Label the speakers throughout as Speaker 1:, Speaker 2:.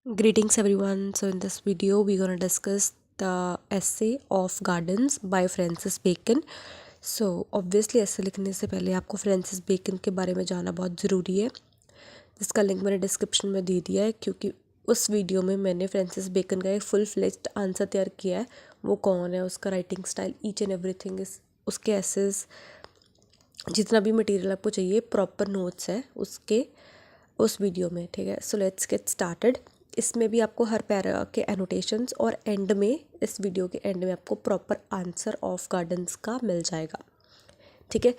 Speaker 1: Greetings everyone. So in this video we're going to discuss the essay of Gardens by Francis Bacon. So obviously essay लिखने से पहले आपको Francis bacon के बारे में जानना बहुत ज़रूरी है, जिसका लिंक मैंने डिस्क्रिप्शन में दे दिया है, क्योंकि उस वीडियो में मैंने फ्रांसिस बेकन का एक फुल फ्लेज्ड आंसर तैयार किया है। वो कौन है, उसका writing style, each and everything इस उसके एसेस, जितना भी मटेरियल आपको चाहिए, प्रॉपर नोट्स है उसके उस वीडियो में। ठीक है, सो लेट्स गेट स्टार्टेड। इसमें भी आपको हर पैरा के एनोटेशंस और एंड में, इस वीडियो के एंड में आपको प्रॉपर आंसर ऑफ गार्डन्स का मिल जाएगा। ठीक है,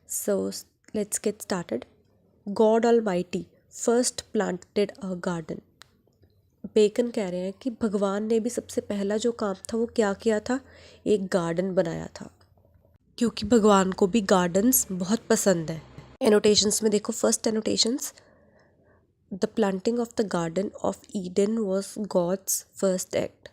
Speaker 1: so let's get started. God almighty first planted a garden. Bacon कह रहे हैं कि भगवान ने भी सबसे पहला जो काम था वो क्या किया था, एक गार्डन बनाया था, क्योंकि भगवान को भी गार्डन्स बहुत पसंद है। एनोटेशंस में देखो, first annotations, the planting of the garden of Eden was God's first act.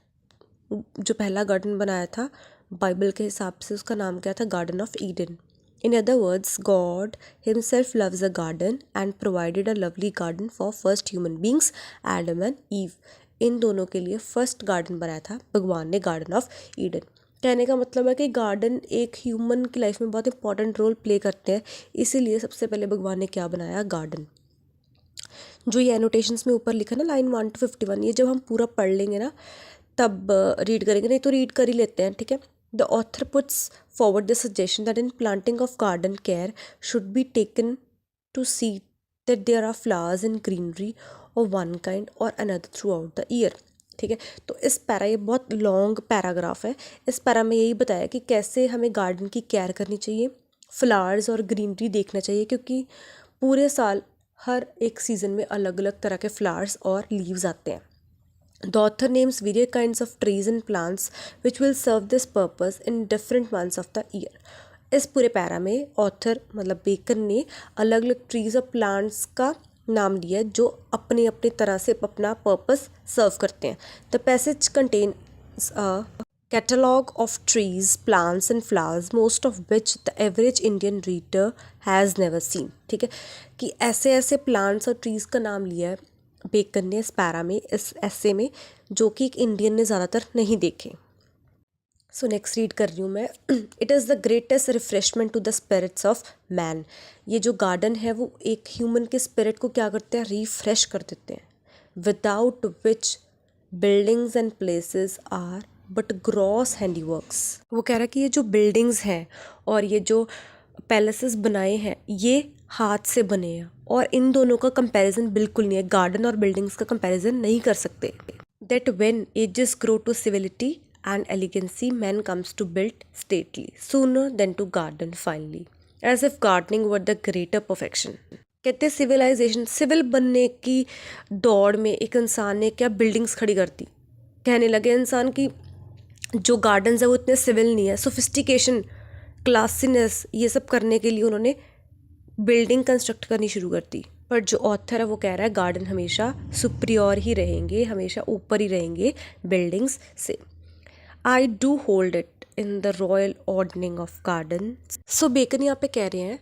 Speaker 1: जो पहला गार्डन बनाया था बाइबल के हिसाब से, उसका नाम क्या था, garden of Eden. In other words, God himself loves a garden and provided a lovely garden for first human beings, Adam and Eve. इन दोनों के लिए फर्स्ट गार्डन बनाया था भगवान ने, गार्डन ऑफ ईडन। कहने का मतलब है कि गार्डन एक ह्यूमन की लाइफ में बहुत इंपॉर्टेंट रोल प्ले करते हैं, इसीलिए सबसे पहले भगवान ने क्या बनाया, गार्डन। जो ये एनोटेशंस में ऊपर लिखा ना, लाइन 1 to 51, ये जब हम पूरा पढ़ लेंगे ना तब रीड करेंगे, नहीं तो रीड कर ही लेते हैं। ठीक है, the author puts forward the suggestion that in planting of garden care should be taken to see that there are flowers in greenery of one kind or another throughout the year. ठीक है, तो इस para, ये बहुत long paragraph है, इस para में यही बताया कि कैसे हमें गार्डन की केयर करनी चाहिए, फ्लावर्स और ग्रीनरी देखना चाहिए, क्योंकि पूरे साल हर एक सीज़न में अलग अलग तरह के फ्लावर्स और लीव्स आते हैं। The author names various kinds of trees and plants which will serve this purpose in different months of the year. इस पूरे पैरा में ऑथर मतलब बेकन ने अलग अलग ट्रीज और प्लांट्स का नाम लिया जो अपनी अपनी तरह से अपना पर्पस सर्व करते हैं। The passage contains a catalog of trees, plants and flowers, most of which the average Indian reader has never seen. ठीक है, कि ऐसे ऐसे प्लांट्स और ट्रीज़ का नाम लिया है बेकन ने इस पैरा में, इस ऐसे में, जो कि एक इंडियन ने ज़्यादातर नहीं देखे। सो नेक्स्ट रीड कर रही हूँ मैं। It is the greatest refreshment to the spirits of man. ये जो गार्डन है वो एक ह्यूमन के स्पिरिट को क्या करते हैं, रिफ्रेश कर देते हैं। Without which buildings and places are but gross handiworks. वो कह रहा है कि ये जो बिल्डिंग्स हैं और ये जो पैलेसेस बनाए हैं ये हाथ से बने हैं, और इन दोनों का कंपैरिजन बिल्कुल नहीं है, गार्डन और बिल्डिंग्स का कंपैरिजन नहीं कर सकते। That when ages grow to civility and elegancy, man comes to build stately sooner than to garden finely, as if gardening were the greater perfection. कहते हैं सिविलाइजेशन, सिविल बनने की दौड़ में एक इंसान ने क्या बिल्डिंग्स खड़ी कर दी। कहने लगे इंसान की जो गार्डन्स है वो इतने सिविल नहीं है, सोफिस्टिकेशन, क्लासीनेस, ये सब करने के लिए उन्होंने बिल्डिंग कंस्ट्रक्ट करनी शुरू कर दी। पर जो ऑथर है वो कह रहा है गार्डन हमेशा सुप्रियोर ही रहेंगे, हमेशा ऊपर ही रहेंगे बिल्डिंग्स से। I do hold it in the royal ordering of garden. So Bacon यहाँ पे कह रहे हैं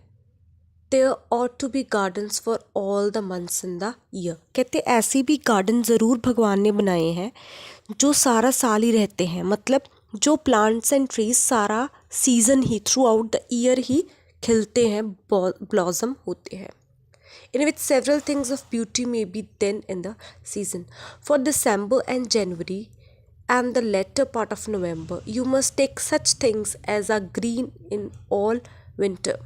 Speaker 1: there ought to be gardens for all the months in the year. कहते ऐसे भी गार्डन ज़रूर भगवान ने बनाए हैं जो सारा साल ही रहते हैं, मतलब जो प्लांट्स एंड ट्रीज सारा सीजन ही, थ्रू आउट द ईयर ही खिलते हैं, ब्लॉसम होते हैं। In which several things of beauty may be then in the season. For December and January and the latter part of November, you must take such things as are green in all winter.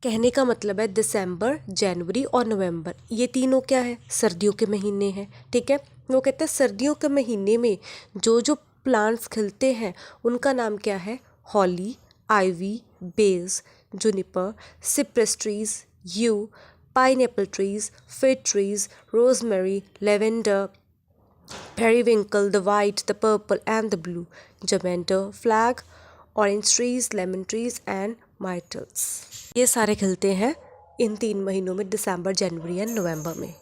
Speaker 1: कहने का मतलब है दिसंबर, जनवरी और नवंबर, ये तीनों क्या है, सर्दियों के महीने हैं। ठीक है, वो कहते हैं सर्दियों के महीने में जो जो प्लांट्स खिलते हैं उनका नाम क्या है, holly, ivy, bells, juniper, cypress trees, yew, pineapple trees, fig trees, rosemary, lavender, periwinkle, the white, the purple and the blue, javander, flag, orange trees, lemon trees and myrtles. ये सारे खिलते हैं इन 3 महीनों में, दिसंबर, जनवरी एंड नवंबर में।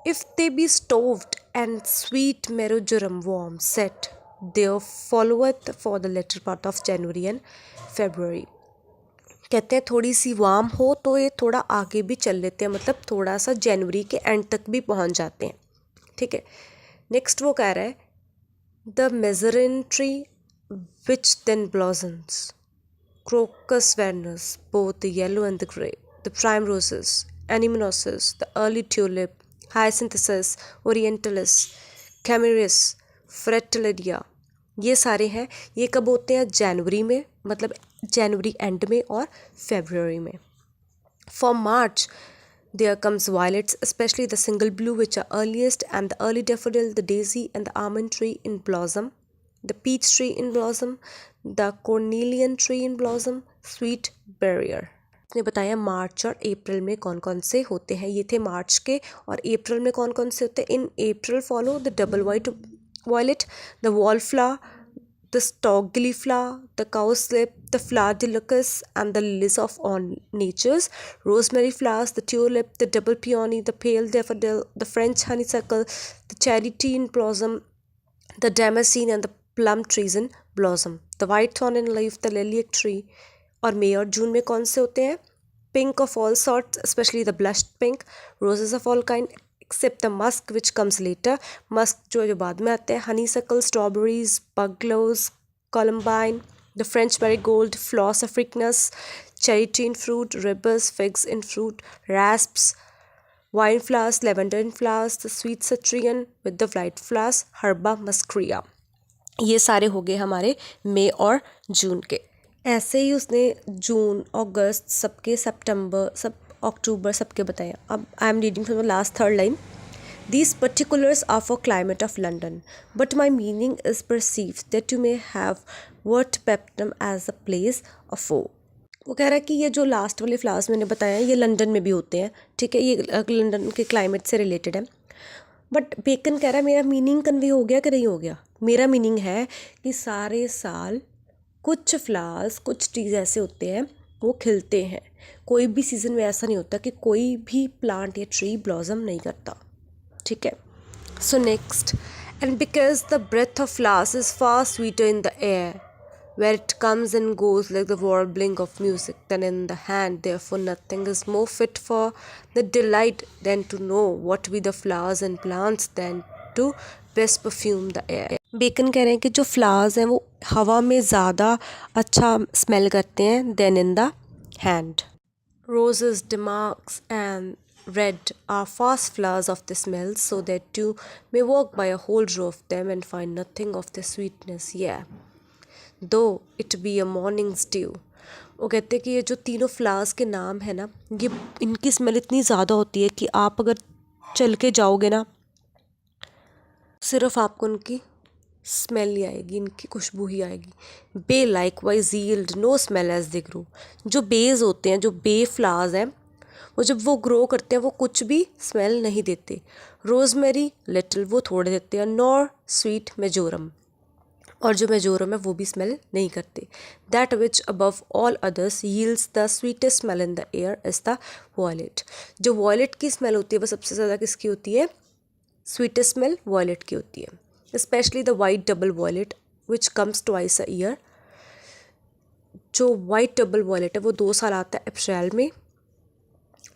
Speaker 1: If they be stoved and sweet marjoram worm set, there followeth for the latter part of January and February. कहते हैं थोड़ी सी वार्म हो तो ये थोड़ा आगे भी चल लेते हैं, मतलब थोड़ा सा जनवरी के एंड तक भी पहुंच जाते हैं। ठीक है, नेक्स्ट वो कह रहा है the mezereon tree which then blossoms, crocus vernus, both the yellow and the grey, the primroses, anemones, the early tulip, hyacinthus, orientalis, cameris, fritillaria, ये सारे हैं। ये कब होते हैं? जनवरी में, मतलब जनवरी एंड में और फेब्रुअरी में। For March, there comes violets, especially the single blue, which are earliest, and the early daffodil, the daisy, and the almond tree in blossom, the peach tree in blossom, the cornelian tree in blossom, sweet berrier। ने बताया मार्च और अप्रैल में कौन कौन से होते हैं। ये थे मार्च के। और अप्रैल में कौन कौन से होते हैं? In April follow the double white violet, the wallflower, the stalk gilliflower, the cowslip, the flower delicus, and the lilies of all natures, rosemary flowers, the tulip, the double peony, the pale daffodil, the French honeysuckle, the cherry tree in blossom, the damascene, and the plum trees in blossom, the white thorn and leaf, the lilac tree। और मई और जून में कौन से होते हैं? Pink of all sorts, specially the blushed pink, roses of all kind except the musk which comes later, musk जो बाद में आते हैं, honeysuckle, strawberries, buglows, columbine, the French marigold, floss africanus, cherry tree in fruit, ribes, figs in fruit, rasps, wine flowers, lavender in flowers, the sweet citrion with the white flowers, herba muscaria। ये सारे हो गए हमारे मई और जून के। ऐसे ही उसने जून, अगस्त सबके, सितंबर सब, अक्टूबर सबके बताया। अब आई am reading from the last third line. These particulars are for climate of London, but my meaning is perceived that you may have worked Peptnam as a place of foe। वो कह रहा है कि ये जो लास्ट वाले flowers मैंने बताया ये लंदन में भी होते हैं, ठीक है, ये लंदन के क्लाइमेट से रिलेटेड है। बट बेकन कह रहा है मेरा मीनिंग कन्वे हो गया कि नहीं हो गया? मेरा मीनिंग है कि सारे साल कुछ फ्लावर्स, कुछ ट्रीज ऐसे होते हैं वो खिलते हैं। कोई भी सीज़न में ऐसा नहीं होता कि कोई भी प्लांट या ट्री ब्लॉसम नहीं करता, ठीक है। So next, and because the breath of flowers is far sweeter in the air where it comes and goes like the warbling of music than in the hand, therefore nothing is more fit for the delight than to know what be the flowers and plants than to best perfume the air। Bacon कह रहे हैं कि जो flowers हैं वो हवा में ज़्यादा अच्छा स्मेल करते हैं then in the hand. Roses, damask and red are fast flowers of the smell, so that you may walk by a whole row of them and find nothing of their sweetness, yeah, though it be a morning's dew। वो कहते हैं कि ये जो तीनों flowers के नाम है ना, ये इनकी स्मेल इतनी ज़्यादा होती है कि आप अगर चल के जाओगे ना, सिर्फ आपको उनकी स्मेल ही आएगी, इनकी खुशबू ही आएगी। Bay likewise yield no smell as they grow. जो बेज होते हैं, जो बे फ्लावर्स हैं, वो जब वो ग्रो करते हैं वो कुछ भी स्मेल नहीं देते। रोजमेरी लिटिल, वो थोड़े देते हैं। नॉर स्वीट मेजोरम, और जो मेजोरम है वो भी स्मेल नहीं करते। That which above all others yields the sweetest smell in the air is the violet. जो वॉयलेट की स्मेल होती है वो सबसे ज़्यादा किसकी होती है? स्वीटेस्ट स्मेल वॉयलेट की होती है। Specially the white double violet which comes twice a year. जो वाइट डबल वॉयलेट है वो 2 साल आता है अप्रैल में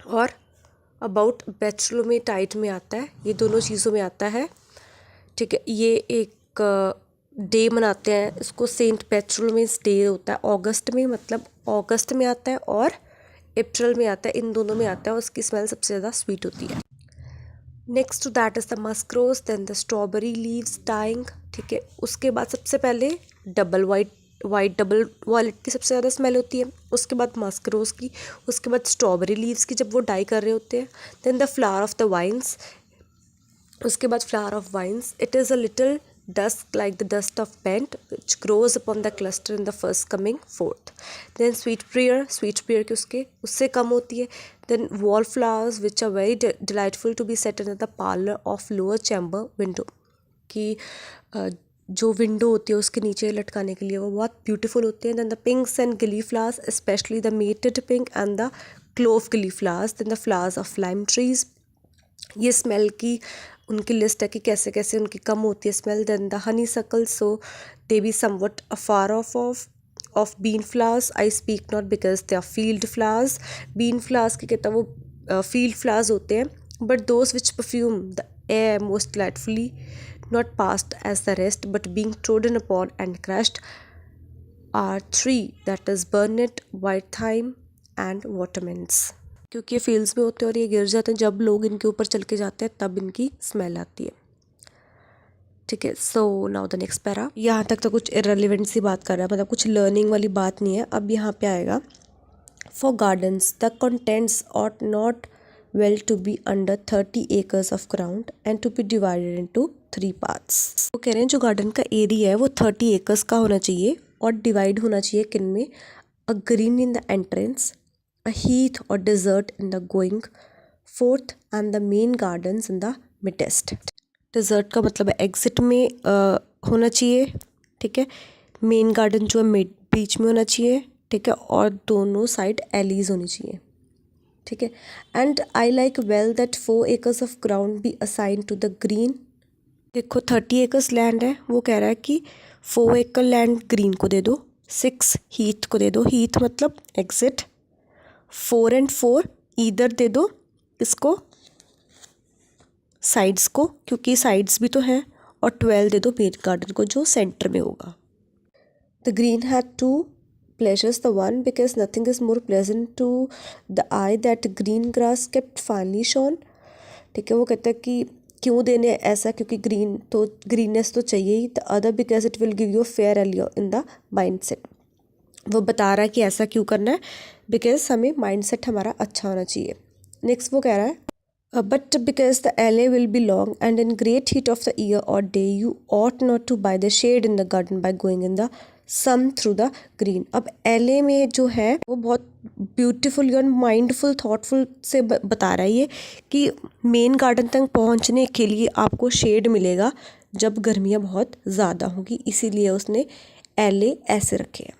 Speaker 1: और अबाउट बैचलोमेटाइट में आता है। ये दोनों चीज़ों में आता है, ठीक है। ये एक डे मनाते हैं, इसको सेंट पैट्रोलमेस डे होता है अगस्त में, मतलब अगस्त में आता है और अप्रैल में आता है, इन दोनों में आता है और उसकी स्मेल सबसे ज़्यादा स्वीट होती है। Next to that is the musk rose, then the strawberry leaves dying, ठीक है। उसके बाद सबसे पहले डबल वाइट डबल वॉयलेट की सबसे ज़्यादा स्मेल होती है, उसके बाद मस्क रोज की, उसके बाद स्ट्रॉबेरी लीव्स की जब वो डाई कर रहे होते हैं, then the flower of the vines, उसके बाद flower of vines. It is a little dusk like the dust of bent which grows upon the cluster in the first coming forth। then sweet prayer की उससे कम होती है। then wallflowers which are very delightful to be set in the parlor of lower chamber window, कि जो window होती है उसके नीचे लटकाने के लिए वो बहुत ब्यूटीफुल होते हैं। then the pinks and gilliflowers, especially the mated pink and the clove gilliflowers। then the flowers of lime trees, ये स्मेल की उनकी लिस्ट है कि कैसे कैसे उनकी कम होती है smell. Then the honeysuckle, so they be somewhat afar off bean flowers. I speak not because they are field flowers. Bean flowers की कहता है वो फील्ड फ्लावर्स होते हैं, but those which perfume the air most delightfully, not passed as the rest, but being trodden upon and crushed, are three, that is burnet, white thyme and watermints. क्योंकि ये fields में होते हैं और ये गिर जाते हैं, जब लोग इनके ऊपर चल के जाते हैं तब इनकी स्मेल आती है। ठीक है, so now the next para. यहाँ तक तो कुछ इररिलेवेंट सी बात कर रहा है, मतलब कुछ लर्निंग वाली बात नहीं है। अब यहाँ पे आएगा for gardens the contents ought not well to be under 30 acres of ground and to be divided into 3 parts। वो कह रहे हैं जो गार्डन का एरिया है वो 30 एकर्स का होना चाहिए और डिवाइड होना चाहिए किन में, a green in the entrance, a heath or desert in the going forth and the main gardens in the midst. Desert का मतलब है एग्जिट में होना चाहिए, ठीक है। मेन गार्डन जो है मिड बीच में होना चाहिए, ठीक है, और दोनों साइड एलीज होनी चाहिए, ठीक है। And I like well that 4 acres of ground be assign to the green. देखो 30 एकर्स लैंड है, वो कह रहा है कि 4 एकड़ लैंड ग्रीन को दे दो, 6 हीथ को दे दो, हीथ मतलब एग्जिट, 4 and 4 ईदर दे दो इसको साइड्स को, क्योंकि साइड्स भी तो हैं, और 12 दे दो मेन गार्डन को जो सेंटर में होगा। The green had 2 pleasures, the one because nothing is more pleasant to the eye that green grass kept finely shone। ठीक है, वो कहता है कि क्यों देने ऐसा, क्योंकि ग्रीन तो ग्रीननेस तो चाहिए ही। The other because it will give you fair alley in the mind set. वो बता रहा है कि ऐसा क्यों करना है, बिकॉज हमें माइंड सेट हमारा अच्छा होना चाहिए। नेक्स्ट वो कह रहा है but because the alley will be long and in great heat of the year or day you ought not to buy the shade in the garden by going in the sun through the green. अब alley में जो है वो बहुत beautiful और mindful thoughtful से बता रहा है ये कि मेन गार्डन तक पहुंचने के लिए आपको शेड मिलेगा जब गर्मियाँ बहुत ज़्यादा होंगी, इसीलिए उसने एले ऐसे रखे हैं।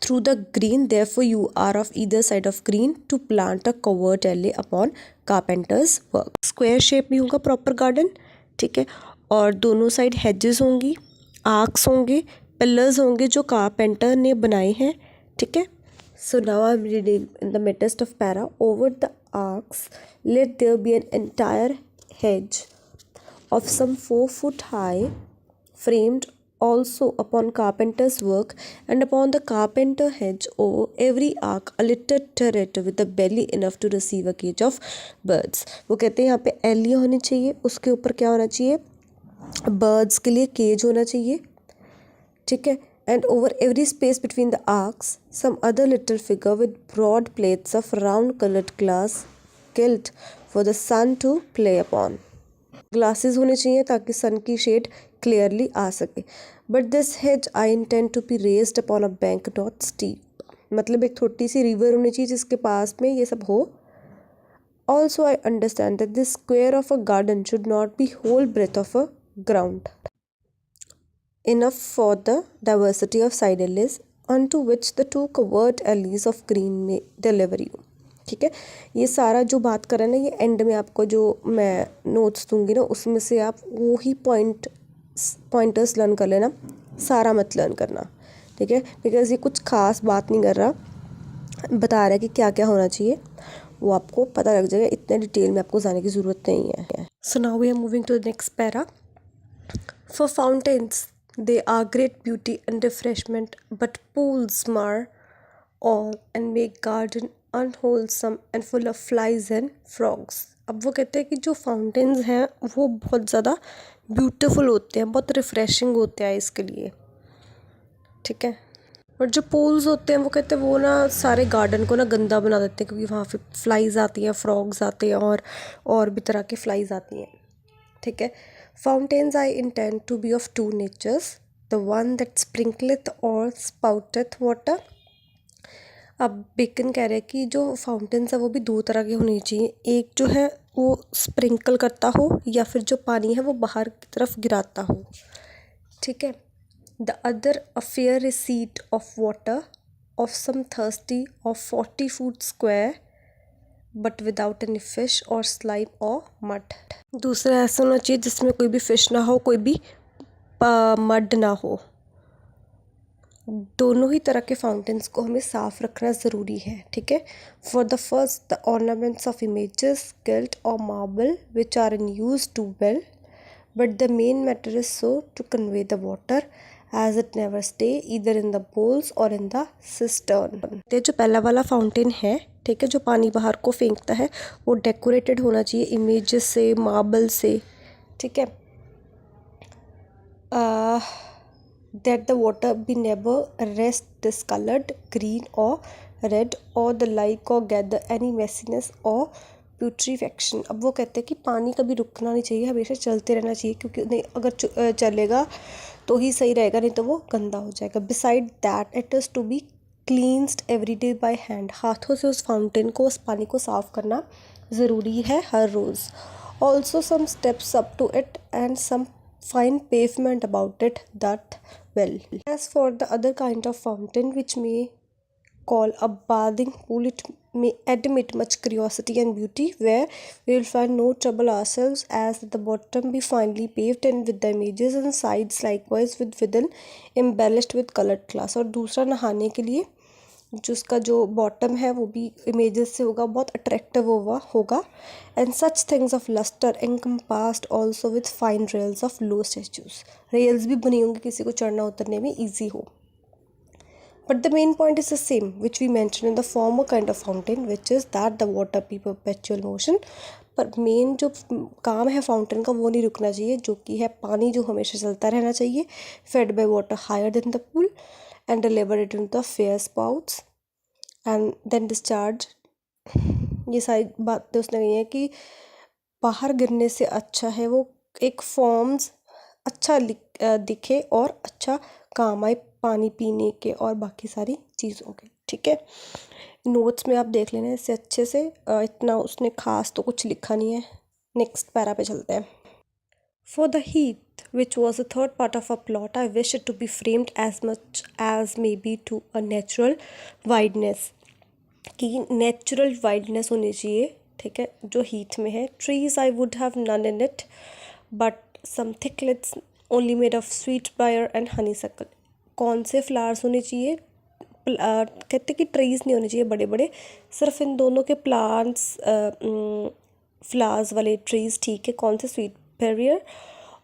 Speaker 1: Through the green therefore you are of either side of green to plant a covered alley upon carpenters work. Square shape में होगा प्रॉपर गार्डन, ठीक है, और दोनों साइड हेजेस होंगी, आर्क्स होंगे, पिलर्स होंगे जो कारपेंटर ने बनाए हैं, ठीक है। So now I am reading in the midst of para. Over the arcs let there be an entire hedge of some 4 foot high, framed also upon carpenter's work, and upon the carpenter hedge over every arc a little turret with a belly enough to receive a cage of birds। वो कहते हैं यहाँ पे Eli होनी चाहिए, उसके ऊपर क्या होना चाहिए, बर्ड्स के लिए केज होना चाहिए, ठीक है। And over every space between the arcs some other little figure with broad plates of round coloured glass gilt for the sun to play upon. Glasses होने चाहिए ताकि सन की शेड क्लियरली आ सके। But this hedge I intend to be raised upon a bank not steep. मतलब एक छोटी सी river होनी चाहिए जिसके पास में ये सब हो। Also I understand that this square of a garden should not be whole breadth of a ground enough for the diversity of side alleys onto which the 2 covered alleys of green may deliver you। ठीक है, ये सारा जो बात कर रहे हैं ना, ये एंड में आपको जो मैं नोट्स दूंगी ना उसमें से आप वो ही पॉइंटर्स लर्न कर लेना, सारा मत लर्न करना, ठीक है, बिकॉज ये कुछ खास बात नहीं कर रहा, बता रहा है कि क्या क्या होना चाहिए, वो आपको पता लग जाएगा, इतने डिटेल में आपको जाने की ज़रूरत नहीं है। So now we are moving to the next para. For fountains they are great beauty and refreshment, but pools mar all and make garden unwholesome and full of flies and frogs। अब वो कहते हैं कि जो fountains हैं वो बहुत ज़्यादा ब्यूटीफुल होते हैं, बहुत रिफ़्रेशिंग होते हैं इसके लिए, ठीक है। और जो पूल्स होते हैं वो कहते हैं वो ना सारे गार्डन को ना गंदा बना देते हैं, क्योंकि वहाँ पे फ्लाइज आती हैं, फ्रॉग्स आते हैं और भी तरह के फ्लाइज आती हैं, ठीक है। Fountains I intend to be of 2 natures, the one that sprinkleth or spouteth water। अब बेकन कह रहे हैं कि जो फाउंटेन्स है वो भी 2 तरह के होने चाहिए, एक जो है वो स्प्रिंकल करता हो या फिर जो पानी है वो बाहर की तरफ गिराता हो, ठीक है। The other a fair receipt of water of some thirsty of 40 foot square but without any fish और स्लाइम और मड। दूसरा ऐसा होना चाहिए जिसमें कोई भी फिश ना हो, कोई भी मड ना हो, दोनों ही तरह के फाउंटेन्स को हमें साफ रखना ज़रूरी है, ठीक है। For the first, the ornaments of images, gilt or marble which are in use do well, but the main matter is so to convey the water as it never stay either in the bowls or in the cistern. ये जो पहला वाला fountain है, ठीक है, जो पानी बाहर को फेंकता है, वो डेकोरेटेड होना चाहिए इमेजेस से, मार्बल से, ठीक है। That the water be never rest discolored, green or red or the like or gather any messiness or putrefaction। अब वो कहते हैं कि पानी कभी रुकना नहीं चाहिए, हमेशा चलते रहना चाहिए, क्योंकि नहीं अगर चलेगा तो ही सही रहेगा, नहीं तो वो गंदा हो जाएगा। Beside that it is to be cleansed every day by hand. हाथों से उस फाउंटेन को, उस पानी को साफ़ करना ज़रूरी है हर रोज़। Also some steps up to it and some fine pavement about it that well. As for the other kind of fountain which may call a bathing pool, it may admit much curiosity and beauty, where we will find no trouble ourselves, as the bottom be finely paved and with the images and sides likewise with within embellished with colored glass। और दूसरा, नहाने के लिए जो उसका जो bottom है वो भी इमेजेस से होगा, बहुत अट्रैक्टिव होगा। And such things of lustre encompassed also with fine rails of low statues. Rails भी बनी होंगी किसी को चढ़ना उतरने में ईजी हो। But the main point is the same which we mention in the former kind of fountain, which is that the water be perpetual motion. पर मेन जो काम है फाउंटेन का वो नहीं रुकना चाहिए, जो कि है पानी जो हमेशा चलता रहना चाहिए, fed by water higher than the pool and deliver it into the fair spouts and then discharge। ये सारी बातें उसने कही है कि बाहर गिरने से अच्छा है वो एक फॉर्म्स अच्छा दिखे और अच्छा काम आए पानी पीने के और बाकी सारी चीज़ों के, ठीक है। नोट्स में आप देख लेना इससे अच्छे से, इतना उसने खास तो कुछ लिखा नहीं है। नेक्स्ट पैरा पे चलते हैं। For the heath, which was the third part of a plot, I wish it to be framed as much as may be to a natural wideness, कि natural wideness होनी चाहिए, ठीक है, जो heath में है। Trees I would have none in it, but some thicklets only made of sweet briar and honeysuckle। कौन से flowers होने चाहिए? कहते कि ट्रीज़ नहीं होने चाहिए बड़े बड़े, सिर्फ इन दोनों के प्लांट्स फ्लावर्स वाले ट्रीज़, ठीक है। कौन से? स्वीट बैरियर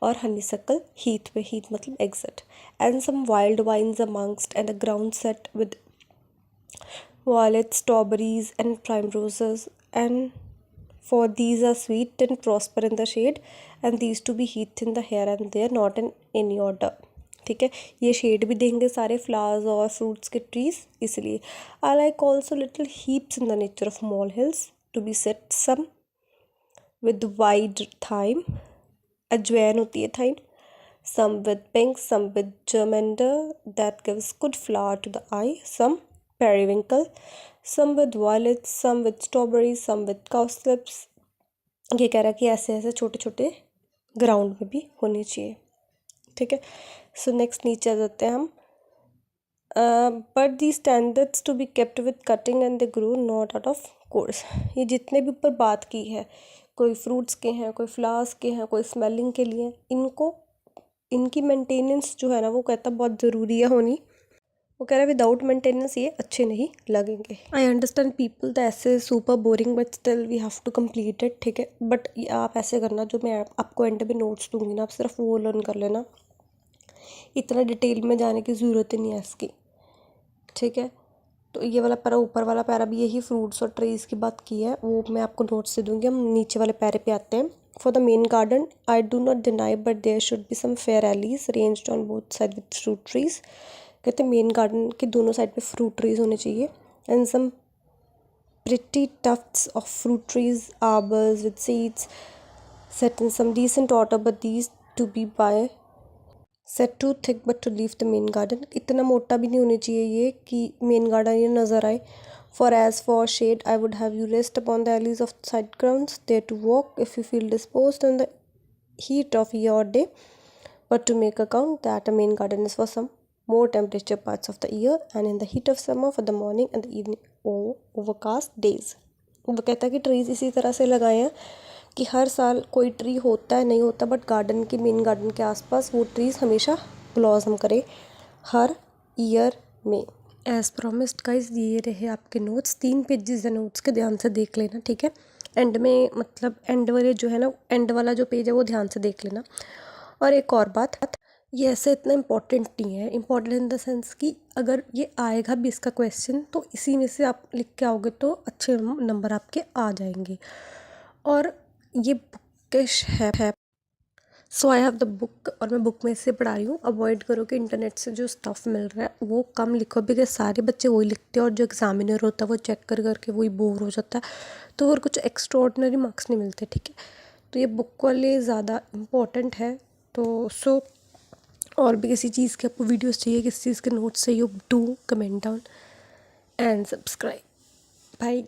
Speaker 1: और हनीसक्ल। हीथ पे, हीथ मतलब exit. And some wild vines amongst and a ground set with violets, strawberries and primroses, and for these are sweet and prosper in the shade, and these to be heath in the here and there, not in any order, ठीक है। ये shade भी देंगे सारे flowers और fruits के trees, इसलिए। I like also little heaps in the nature of mole hills to be set some with wide thyme, अजवैन होती है thyme, some with pink, some with germander that gives good flower to the eye, some periwinkle, some with violets, some with strawberries, some with cowslips। ये कह रहा है कि ऐसे ऐसे छोटे छोटे ग्राउंड में भी होने चाहिए, ठीक है। सो नेक्स्ट नीचे आ जाते हैं हम। But the standards to be kept with cutting and they grow not out of course. ये जितने भी ऊपर बात की है, कोई फ्रूट्स के हैं, कोई फ्लावर्स के हैं, कोई स्मेलिंग के लिए, इनको इनकी मेंटेनेंस जो है ना, वो कहता बहुत ज़रूरी है होनी। वो कह रहा है विदाउट मेंटेनेंस ये अच्छे नहीं लगेंगे। आई अंडरस्टैंड पीपल द ऐसे super boring but still we have to complete it, ठीक है। बट आप ऐसे करना, जो मैं आपको एंड में नोट्स दूंगी ना, आप सिर्फ वो लर्न कर लेना, इतना डिटेल में जाने की ज़रूरत ही नहीं है इसकी, ठीक है। तो ये वाला पैरा, ऊपर वाला पैरा भी यही फ्रूट्स और ट्रीज़ की बात की है, वो मैं आपको नोट्स से दूंगी। हम नीचे वाले पैरे पे आते हैं। For the main garden, I do not deny, but there should be some fair alleys ranged on both sides with fruit trees। कहते हैं मेन गार्डन के दोनों साइड पे फ्रूट ट्रीज होने चाहिए, and some pretty tufts of fruit trees, arbors with seeds set in some decent order, but these to be by set too thick but to leave the main garden। इतना मोटा भी नहीं होने चाहिए ये कि मेन गार्डन ये नज़र आए। For as for shade, I would have you rest upon the alleys of side grounds, there to walk if you feel disposed in the heat of your day, but to make account that a main garden is for some more temperature parts of the year, and in the heat of summer for the morning and the evening overcast days। वो कहता है कि trees इसी तरह से लगाए हैं कि हर साल कोई ट्री होता है नहीं होता, बट गार्डन के, मेन गार्डन के आसपास वो ट्रीज हमेशा ब्लॉसम करे हर ईयर में। एज़ प्रॉमिस्ड गाइस, ये रहे आपके नोट्स, 3 पेजेस है नोट्स के, ध्यान से देख लेना, ठीक है। एंड में मतलब एंड वाले जो है ना, एंड वाला जो पेज है वो ध्यान से देख लेना। और एक और बात, ये ऐसे इतना इम्पोर्टेंट नहीं है, इम्पोर्टेंट इन द सेंस कि अगर ये आएगा भी इसका क्वेश्चन तो इसी में से आप लिख के आओगे तो अच्छे नंबर आपके आ जाएंगे। और ये बुकिश है, सो आई हैव द बुक, और मैं बुक में से पढ़ा रही हूँ। अवॉइड करो कि इंटरनेट से जो स्टफ़ मिल रहा है वो कम लिखो, बिकॉज सारे बच्चे वही लिखते हैं और जो एग्जामिनर होता है वो चेक कर करके वही बोर हो जाता है, तो और कुछ एक्स्ट्रॉर्डनरी मार्क्स नहीं मिलते, ठीक है। तो ये बुक वाले ज़्यादा इम्पोर्टेंट है। तो और भी किसी चीज़ के आपको वीडियोस चाहिए, किसी चीज़ के नोट्स चाहिए, do comment down and subscribe. Bye.